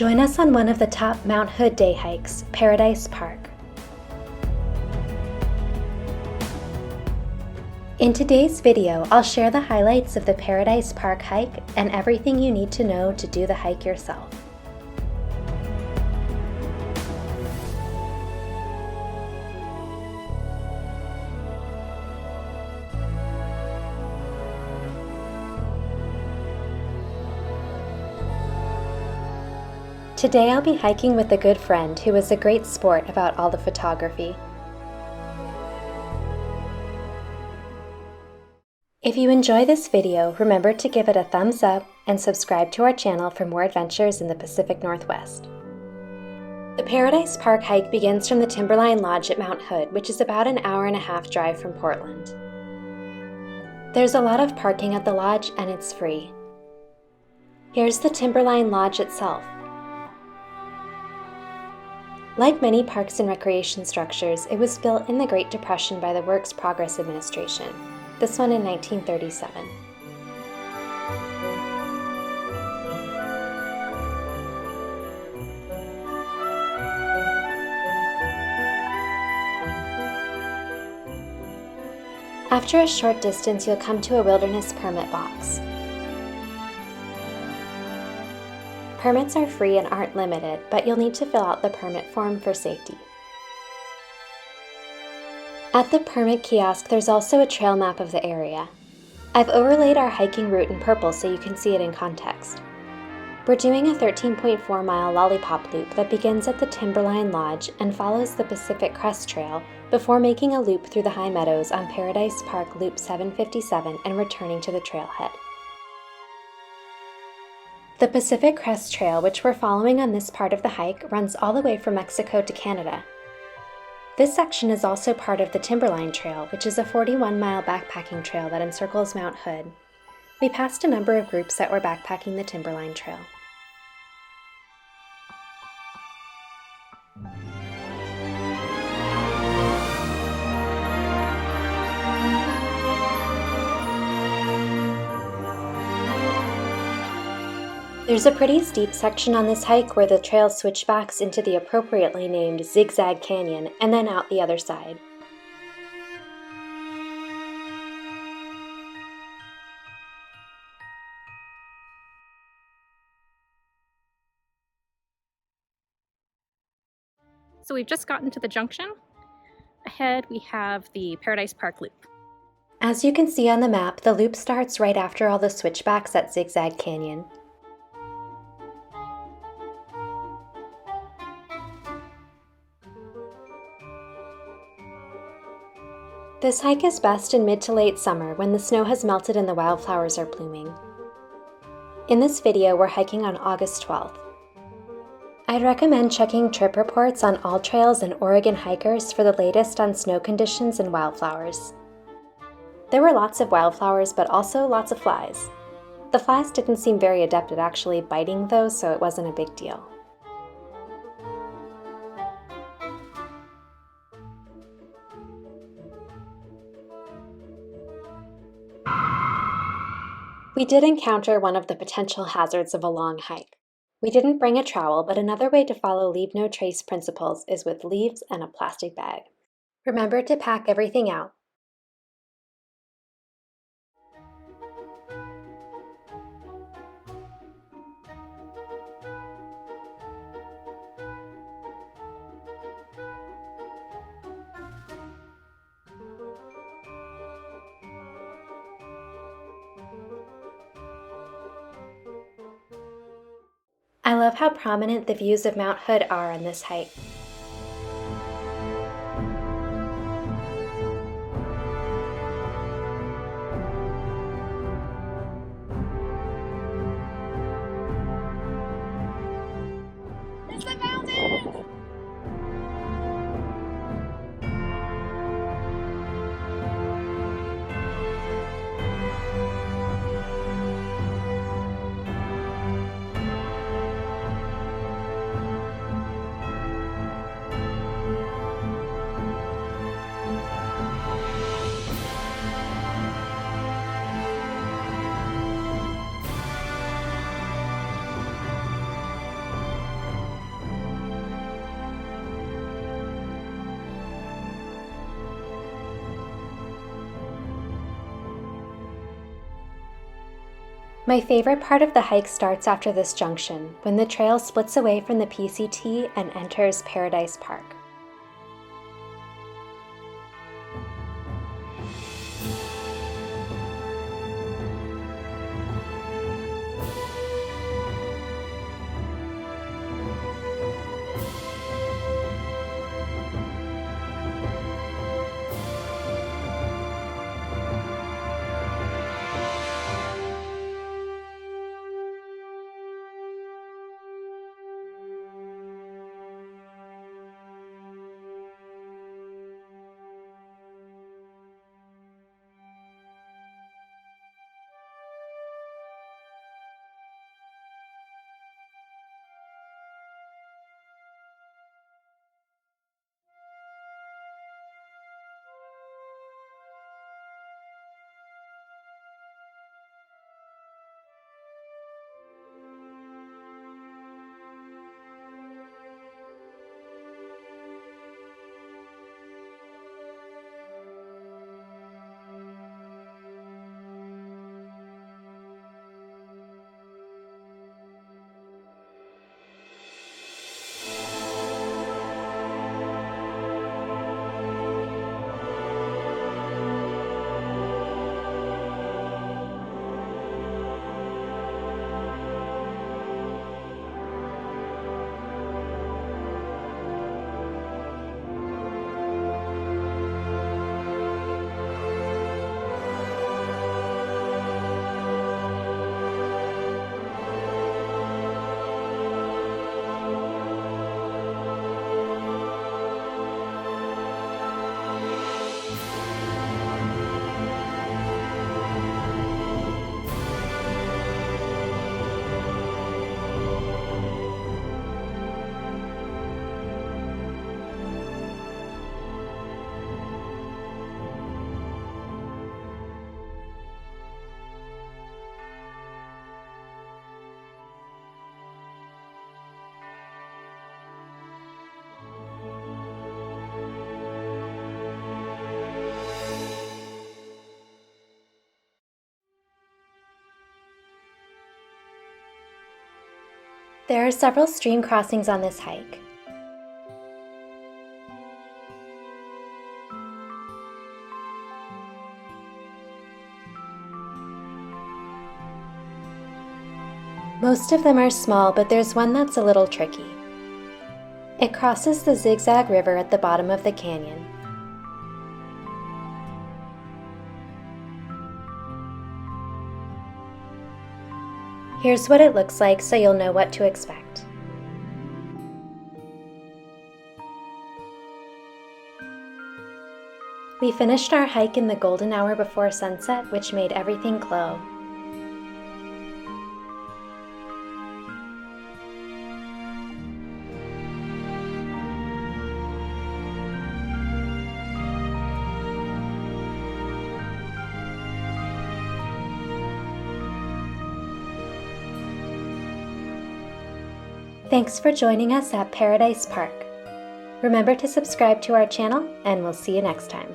Join us on one of the top Mount Hood day hikes, Paradise Park. In today's video, I'll share the highlights of the Paradise Park hike and everything you need to know to do the hike yourself. Today I'll be hiking with a good friend who is a great sport about all the photography. If you enjoy this video, remember to give it a thumbs up and subscribe to our channel for more adventures in the Pacific Northwest. The Paradise Park hike begins from the Timberline Lodge at Mount Hood, which is about an hour-and-a-half drive from Portland. There's a lot of parking at the lodge and it's free. Here's the Timberline Lodge itself. Like many parks and recreation structures, it was built in the Great Depression by the Works Progress Administration. This one in 1937. After a short distance, you'll come to a wilderness permit box. Permits are free and aren't limited, but you'll need to fill out the permit form for safety. At the permit kiosk, there's also a trail map of the area. I've overlaid our hiking route in purple so you can see it in context. We're doing a 13.4-mile lollipop loop that begins at the Timberline Lodge and follows the Pacific Crest Trail before making a loop through the high meadows on Paradise Park Loop 757 and returning to the trailhead. The Pacific Crest Trail, which we're following on this part of the hike, runs all the way from Mexico to Canada. This section is also part of the Timberline Trail, which is a 41-mile backpacking trail that encircles Mount Hood. We passed a number of groups that were backpacking the Timberline Trail. There's a pretty steep section on this hike where the trail switchbacks into the appropriately named Zigzag Canyon and then out the other side. So we've just gotten to the junction. Ahead we have the Paradise Park Loop. As you can see on the map, the loop starts right after all the switchbacks at Zigzag Canyon. This hike is best in mid to late summer when the snow has melted and the wildflowers are blooming. In this video, we're hiking on August 12th. I'd recommend checking trip reports on AllTrails and Oregon Hikers for the latest on snow conditions and wildflowers. There were lots of wildflowers, but also lots of flies. The flies didn't seem very adept at actually biting though, so it wasn't a big deal. We did encounter one of the potential hazards of a long hike. We didn't bring a trowel, but another way to follow leave no trace principles is with leaves and a plastic bag. Remember to pack everything out. I love how prominent the views of Mount Hood are on this hike. It's the mountain! My favorite part of the hike starts after this junction, when the trail splits away from the PCT and enters Paradise Park. There are several stream crossings on this hike. Most of them are small, but there's one that's a little tricky. It crosses the Zigzag River at the bottom of the canyon. Here's what it looks like so you'll know what to expect. We finished our hike in the golden hour before sunset, which made everything glow. Thanks for joining us at Paradise Park. Remember to subscribe to our channel, and we'll see you next time.